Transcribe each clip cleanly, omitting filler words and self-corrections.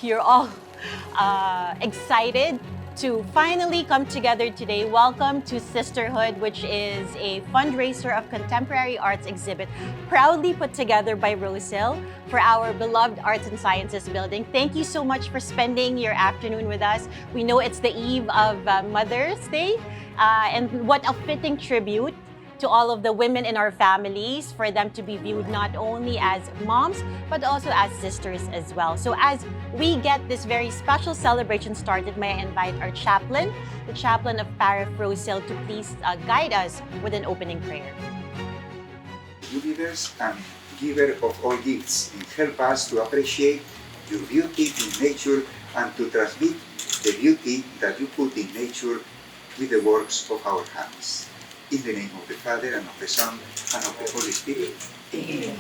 you're all excited to finally come together today. Welcome to Sisterhood, which is a fundraiser of contemporary arts exhibit proudly put together by Rosehill for our beloved Arts and Sciences building. Thank you so much for spending your afternoon with us. We know it's the eve of Mother's Day, and what a fitting tribute to all of the women in our families, for them to be viewed not only as moms, but also as sisters as well. So as we get this very special celebration started, may I invite our chaplain, the chaplain of PAREF Rosehill, to please guide us with an opening prayer. Universe and giver of all gifts, and help us to appreciate your beauty in nature and to transmit the beauty that you put in nature with the works of our hands. In the name of the Father, and of the Son, and of the Holy Spirit. Amen.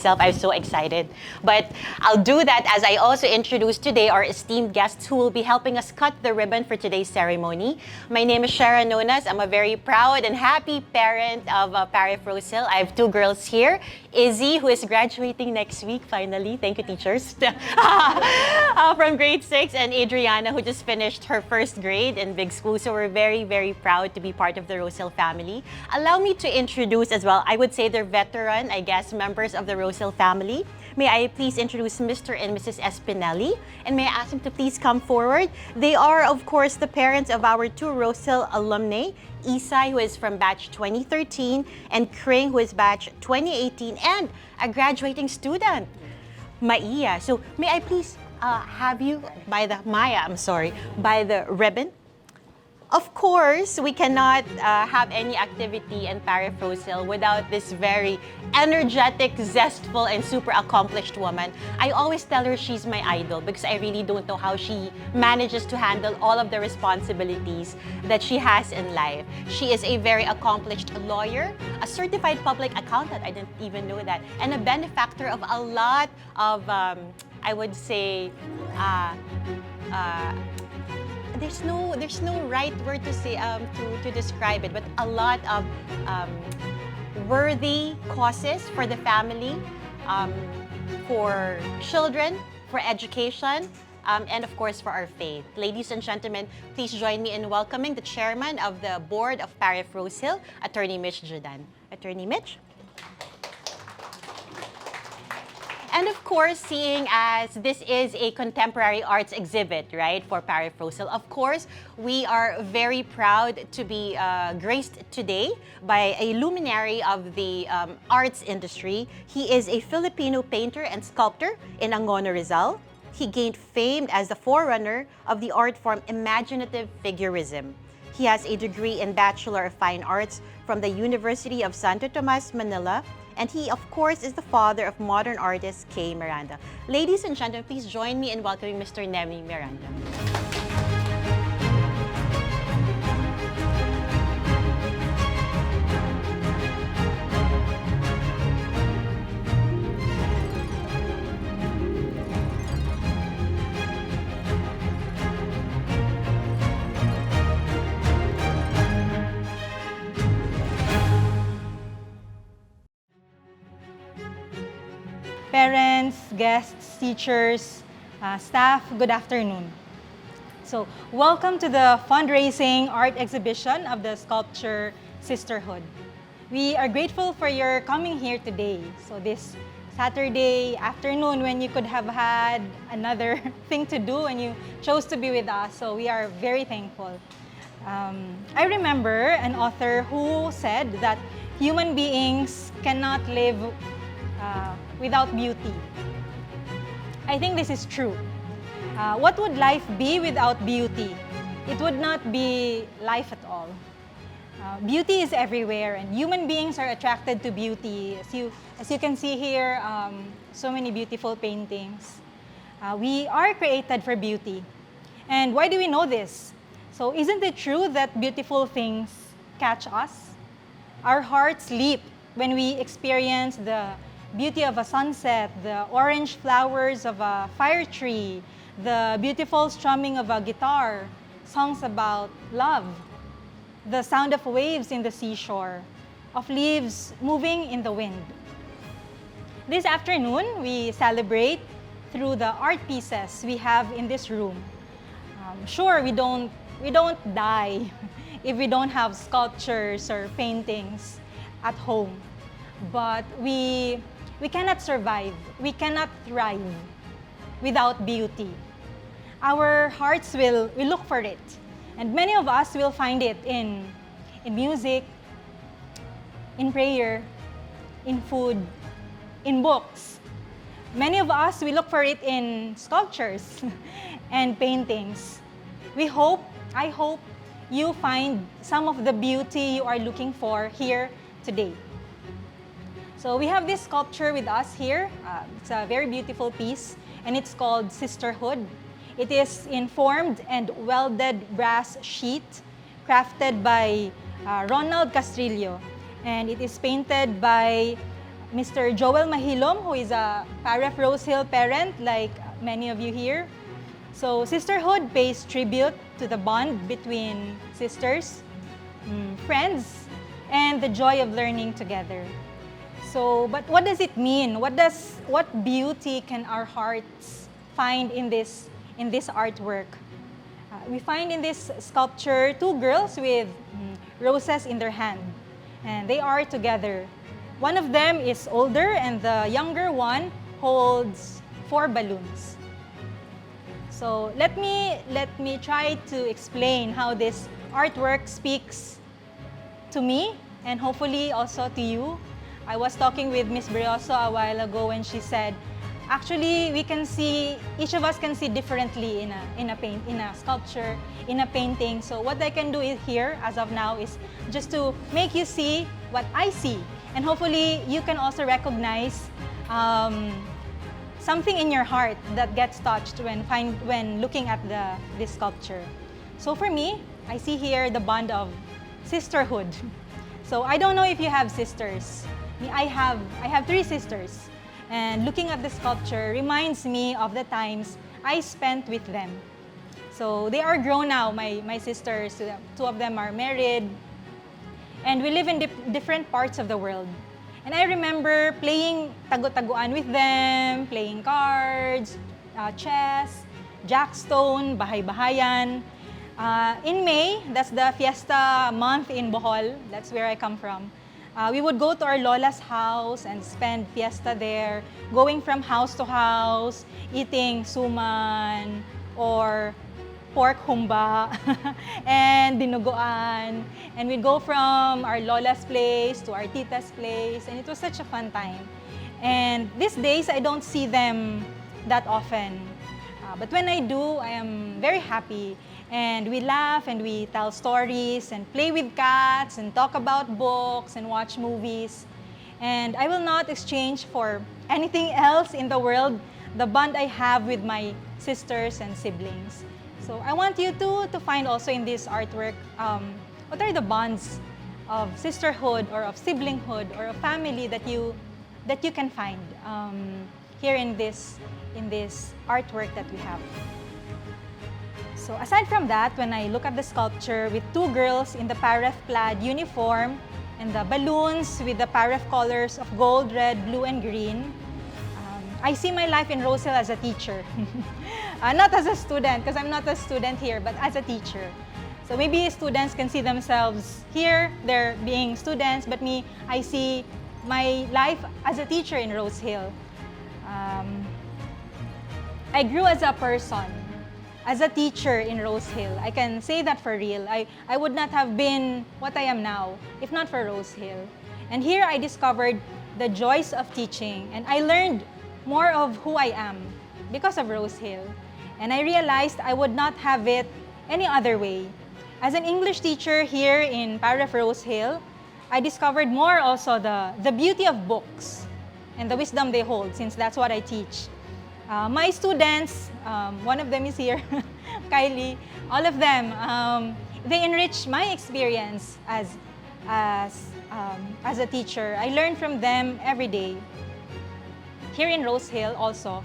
I'm so excited. But I'll do that as I also introduce today our esteemed guests who will be helping us cut the ribbon for today's ceremony. My name is Sharon Nonas. I'm a very proud and happy parent of PAREF Rosehill. I have two girls here. Izzy, who is graduating next week, finally. Thank you, teachers. From grade 6, and Adriana, who just finished her first grade in Big School. So we're very, very proud to be part of the Rosehill family. Allow me to introduce as well, I would say they're veteran, I guess, members of the Rosehill family. May I please introduce Mr. and Mrs. Espinelli, and may I ask them to please come forward. They are, of course, the parents of our two Rosehill alumni, Isai, who is from batch 2013, and Kring, who is batch 2018, and a graduating student, Maya. So may I please have you by the ribbon. Of course, we cannot have any activity in PAREF Rosehill without this very energetic, zestful, and super accomplished woman. I always tell her she's my idol because I really don't know how she manages to handle all of the responsibilities that she has in life. She is a very accomplished lawyer, a certified public accountant, I didn't even know that, and a benefactor of a lot of, I would say, there's no right word to say to describe it, but a lot of worthy causes for the family, for children, for education, and of course for our faith. Ladies and gentlemen, please join me in welcoming the chairman of the board of PAREF Rosehill, Attorney Mitch Judan. Attorney Mitch. And of course, seeing as this is a contemporary arts exhibit, right, for PAREF Rosehill, of course, we are very proud to be graced today by a luminary of the arts industry. He is a Filipino painter and sculptor in Angono, Rizal. He gained fame as the forerunner of the art form imaginative figurism. He has a degree in Bachelor of Fine Arts from the University of Santo Tomas, Manila, and he, of course, is the father of modern artist Kay Miranda. Ladies and gentlemen, please join me in welcoming Mr. Nemi Miranda. Parents, guests, teachers, staff, good afternoon. So, welcome to the fundraising art exhibition of the sculpture Sisterhood. We are grateful for your coming here today. So this Saturday afternoon when you could have had another thing to do and you chose to be with us, so we are very thankful. I remember an author who said that human beings cannot live without beauty. I think this is true. What would life be without beauty? It would not be life at all. Beauty is everywhere, and human beings are attracted to beauty. As you can see here, so many beautiful paintings. We are created for beauty. And why do we know this? So isn't it true that beautiful things catch us? Our hearts leap when we experience the beauty of a sunset, the orange flowers of a fire tree, the beautiful strumming of a guitar, songs about love, the sound of waves in the seashore, of leaves moving in the wind. This afternoon, we celebrate through the art pieces we have in this room. Sure, we don't die if we don't have sculptures or paintings at home. But we cannot survive, we cannot thrive without beauty. Our hearts will look for it. And many of us will find it in music, in prayer, in food, in books. Many of us, we look for it in sculptures and paintings. I hope you find some of the beauty you are looking for here today. So we have this sculpture with us here. It's a very beautiful piece, and it's called Sisterhood. It is in formed and welded brass sheet, crafted by Ronald Castrillo, and it is painted by Mr. Joel Mahilom, who is a PAREF Rosehill parent, like many of you here. So Sisterhood pays tribute to the bond between sisters, friends, and the joy of learning together. So, but what does it mean? What beauty can our hearts find in this artwork? We find in this sculpture two girls with roses in their hand, and they are together. One of them is older, and the younger one holds 4 balloons. So let me try to explain how this artwork speaks to me and hopefully also to you. I was talking with Miss Brioso a while ago, and she said, actually, each of us can see differently in a sculpture, in a painting. So what I can do here as of now is just to make you see what I see, and hopefully you can also recognize something in your heart that gets touched when looking at this sculpture. So for me, I see here the bond of sisterhood. So I don't know if you have sisters. I have 3 sisters. And looking at the sculpture reminds me of the times I spent with them. So they are grown now, my sisters. 2 of them are married. And we live in different parts of the world. And I remember playing tago-taguan with them, playing cards, chess, jackstone, bahay-bahayan. In May, that's the fiesta month in Bohol. That's where I come from. We would go to our lola's house and spend fiesta there, going from house to house, eating suman or pork humba and dinuguan. And we'd go from our lola's place to our tita's place, and it was such a fun time. And these days, I don't see them that often. But when I do, I am very happy. And we laugh and we tell stories and play with cats and talk about books and watch movies. And I will not exchange for anything else in the world the bond I have with my sisters and siblings. So I want you to find also in this artwork what are the bonds of sisterhood or of siblinghood or of family that you can find here in this artwork that we have. So aside from that, when I look at the sculpture with 2 girls in the PAREF plaid uniform and the balloons with the PAREF colors of gold, red, blue, and green, I see my life in Rosehill as a teacher. Not as a student, because I'm not a student here, but as a teacher. So maybe students can see themselves here, they're being students, but me, I see my life as a teacher in Rosehill. I grew as a person, as a teacher in Rosehill. I can say that for real. I would not have been what I am now if not for Rosehill. And here I discovered the joys of teaching, and I learned more of who I am because of Rosehill. And I realized I would not have it any other way. As an English teacher here in PAREF Rosehill, I discovered more also the beauty of books and the wisdom they hold, since that's what I teach. My students, one of them is here, Kylie, all of them, they enrich my experience as a teacher. I learn from them every day. Here in Rosehill also,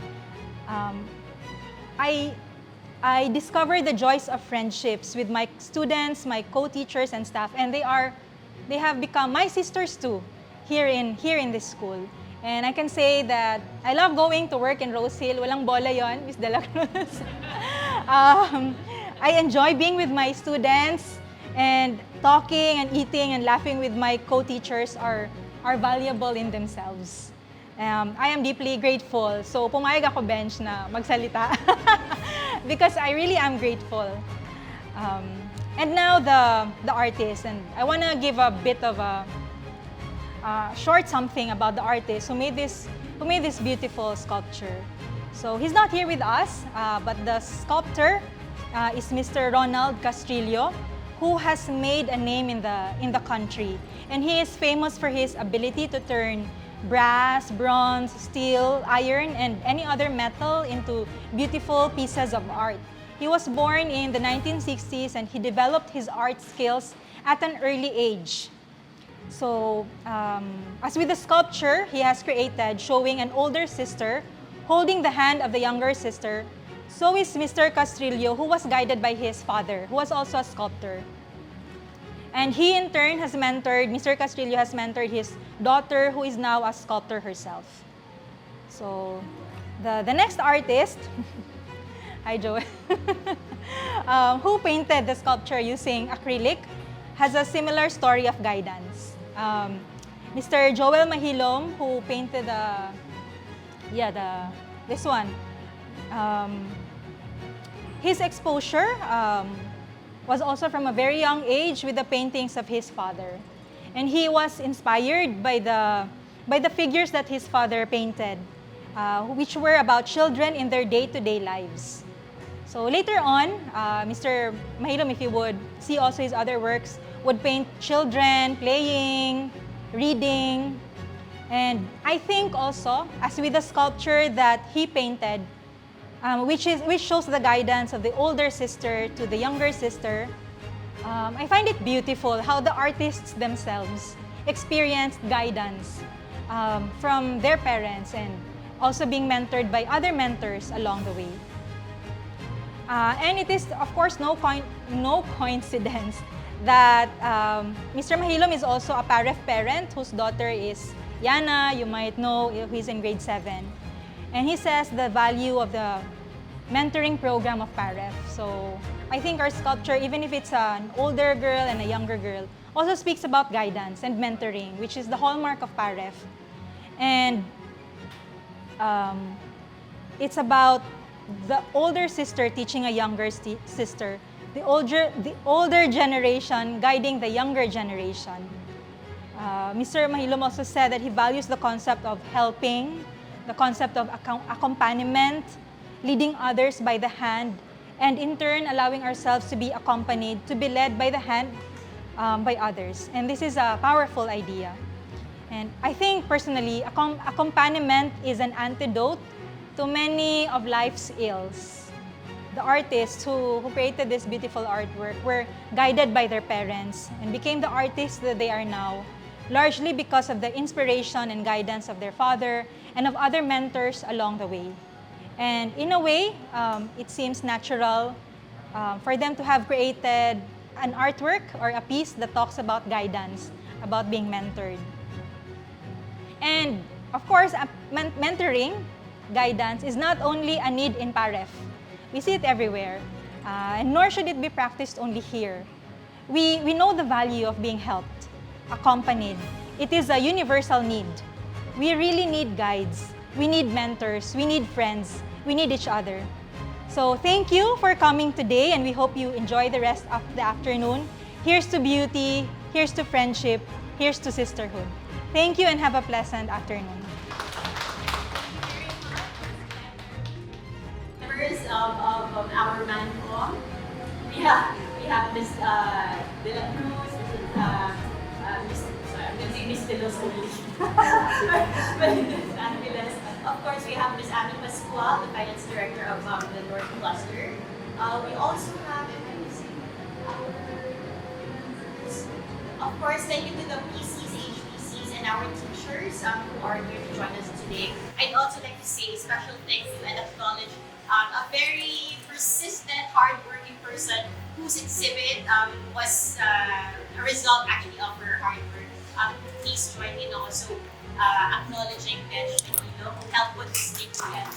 I discovered the joys of friendships with my students, my co-teachers and staff, and they have become my sisters too here in this school. And I can say that I love going to work in Rosehill. Walang bola yon, Miss De La Cruz. um, I enjoy being with my students, and talking and eating and laughing with my co-teachers are valuable in themselves. I am deeply grateful. So pumayag ako bench na magsalita because I really am grateful. And now the artist, and I want to give a bit of a short something about the artist who made this beautiful sculpture. So he's not here with us, but the sculptor is Mr. Ronald Castrillo, who has made a name in the country, and he is famous for his ability to turn brass, bronze, steel, iron, and any other metal into beautiful pieces of art. He was born in the 1960s, and he developed his art skills at an early age. So, as with the sculpture he has created showing an older sister holding the hand of the younger sister, so is Mr. Castrillo, who was guided by his father, who was also a sculptor. And he in turn has mentored, Mr. Castrillo has mentored his daughter, who is now a sculptor herself. So, the next artist, hi Joel, who painted the sculpture using acrylic, has a similar story of guidance. Mr. Joel Mahilom, who painted this one. His exposure was also from a very young age with the paintings of his father. And he was inspired by the figures that his father painted, which were about children in their day-to-day lives. So later on, Mr. Mahilom, if you would see also his other works, would paint children playing, reading, and I think also, as with the sculpture that he painted, which shows the guidance of the older sister to the younger sister, I find it beautiful how the artists themselves experienced guidance from their parents and also being mentored by other mentors along the way. And it is, of course, no coincidence that Mr. Mahilom is also a PAREF parent whose daughter is Yana, you might know, who is in grade 7. And he says the value of the mentoring program of PAREF. So I think our sculpture, even if it's an older girl and a younger girl, also speaks about guidance and mentoring, which is the hallmark of PAREF. And it's about the older sister teaching a younger sister, the older generation guiding the younger generation. Mr. Mahilom also said that he values the concept of helping, the concept of accompaniment, leading others by the hand, and in turn allowing ourselves to be accompanied, to be led by the hand by others. And this is a powerful idea. And I think personally, accompaniment is an antidote to many of life's ills. The artists who created this beautiful artwork were guided by their parents and became the artists that they are now, largely because of the inspiration and guidance of their father and of other mentors along the way. And in a way, it seems natural for them to have created an artwork or a piece that talks about guidance, about being mentored. And of course, mentoring, guidance, is not only a need in PAREF. We see it everywhere, and nor should it be practiced only here. We know the value of being helped, accompanied. It is a universal need. We really need guides. We need mentors. We need friends. We need each other. So thank you for coming today, and we hope you enjoy the rest of the afternoon. Here's to beauty, here's to friendship, here's to sisterhood. Thank you and have a pleasant afternoon. Members of our MANCOM, we have Ms. De La Cruz, I'm going to say Ms. De Los Angeles. Of course, we have Ms. Anna Pascual, the Finance Director of the North Cluster. We also have, of course, thank you to the PCs, HPCs, and our teachers who are here to join us today. I'd also like to say a special thank you and acknowledge a very persistent, hardworking person whose exhibit was a result actually of her hard work. Please join in also acknowledging Benj Manilo who helped put this thing together.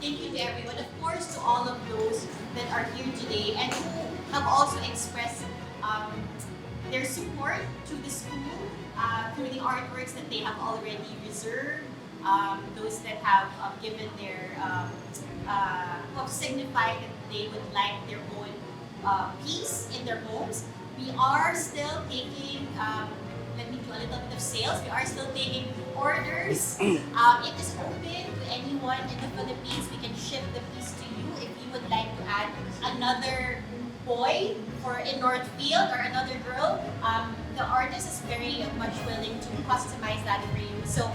Thank you to everyone, of course, to all of those that are here today and who have also expressed their support to the school through the artworks that they have already reserved, those that have given their, have signified that they would like their own piece in their homes. We are still taking, let me do a little bit of sales. We are still taking orders. It is open to anyone in the Philippines. We can ship the piece to you if you would like to add another boy or in Northfield or another girl. The artist is very much willing to customize that for you. So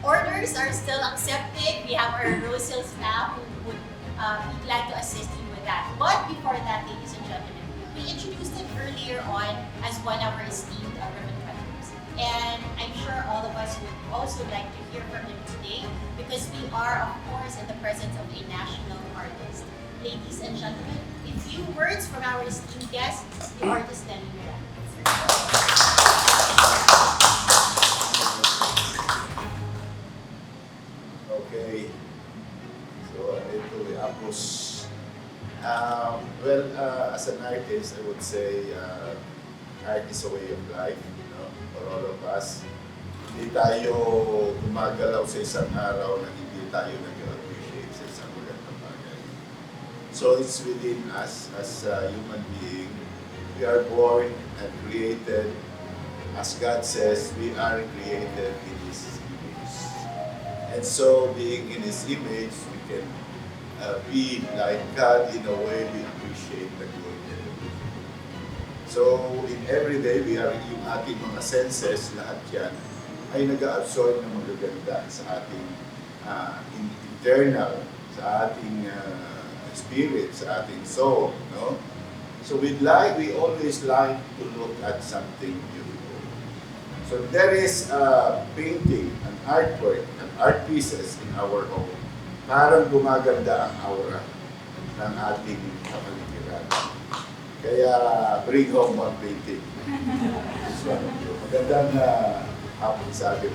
orders are still accepted. We have our Rosehill staff who would be glad to assist you with that. But before that, ladies and gentlemen, we introduced him earlier on as one of our esteemed ribbon cutters. And I'm sure all of us would also like to hear from him today because we are, of course, in the presence of a national artist. Ladies and gentlemen, a few words from our esteemed guest, the artist Lenny Miranda. Okay, so ito Apos. As an artist, I would say art is a way of life, you know, for all of us. Hindi tayo gumagalaw sa isang araw na hindi tayo nag-appreciate sa isang magandang bagay. So it's within us as a human being. We are born and created. As God says, we are created in His image. And so, being in His image, we can be like God in a way we appreciate the good and the good. So, in every day, we are yung ating mga senses, lahat yan, ay nag-absorb ng magaganda sa ating internal, sa ating spirit, sa ating soul, no? So, we always like to look at something beautiful. So, there is a painting, an artwork, an art pieces in our home. Parang gumaganda ang aura ng ating kapaligiran. Kaya bring home one painting. This one of you. Magandang hapon sa atin.